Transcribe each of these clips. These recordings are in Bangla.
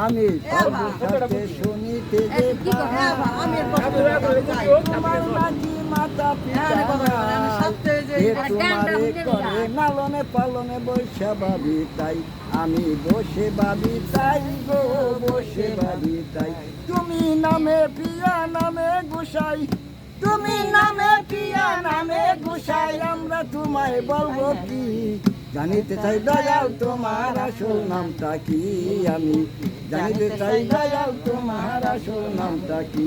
আমি শুনিতে মাতা করে লালনে পালনে বৈশা ভাবি তাই আমি বসে ভাবি তাই গো বসে ভাবি তাই তুমি নামে প্রিয়া নামে গোসাই তুমি নামে প্রিয়া নামে গোসাই আমরা তোমায় বলবো কি জানিতে চাই দয়াল তোমার আসল নামটা কি আমি জানিতে চাই দয়াল তোমার আসল নামটা কি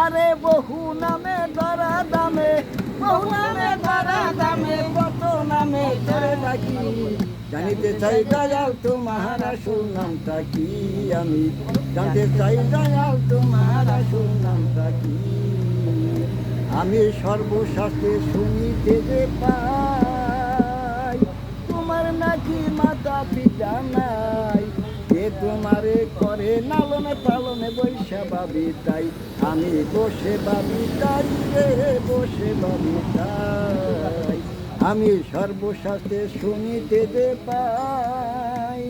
আরে বহু নামে ধরা দামে বহু নামে ধরা দামে কত নামে ধরে রাখি জানিতে চাই দয়াল তোমার আসল নামটা কি আমি জানতে চাই দয়াল তোমার আসল নামটা কি আমি সর্বশাস্ত্রে শুনিতে যে পাই তোমার নাকি মাতা পিতা নাই যে তোমারে করে লালনে পালনে বৈশা ভাবি তাই আমি বসে ভাবি তাই রে বসে ভাবি তাই আমি সর্বশাস্ত্রে শুনিতে যে পাই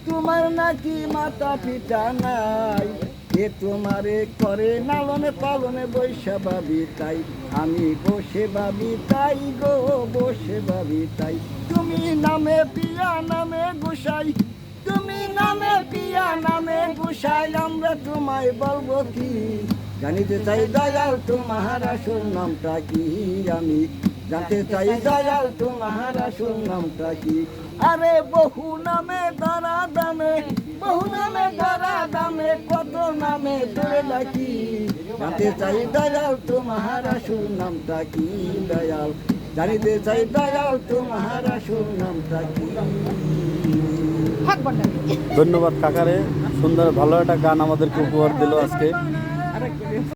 তোমার নাকি মাতা পিতা নাই যে তোমারে করে লালনে পালনে বৈশা ভাবি তাই আমি বসে ভাবি তাই গো বসে ভাবি তাই তুমি নামে পিয়া নামে গোসাই তুমি নামে পিয়া নামে গোসাই আমরা তোমায় বলবো কি জানিতে চাই দয়াল তোমার আসল নামটা কি আমি জানতে চাই দয়াল তোমার আসল নামটা কি আরে বহু নামে ধরা দামে বহু নামে ধরা দামে কত নামে ধরে রাখি জানতে চাই দয়াল তোমার আসল নামটা কি দয়াল জানিতে চাই দয়াল তোমার আসল নামটা কি ধন্যবাদ কাকারে সুন্দর ভালো একটা গান আমাদেরকে উপহার দিল আজকে।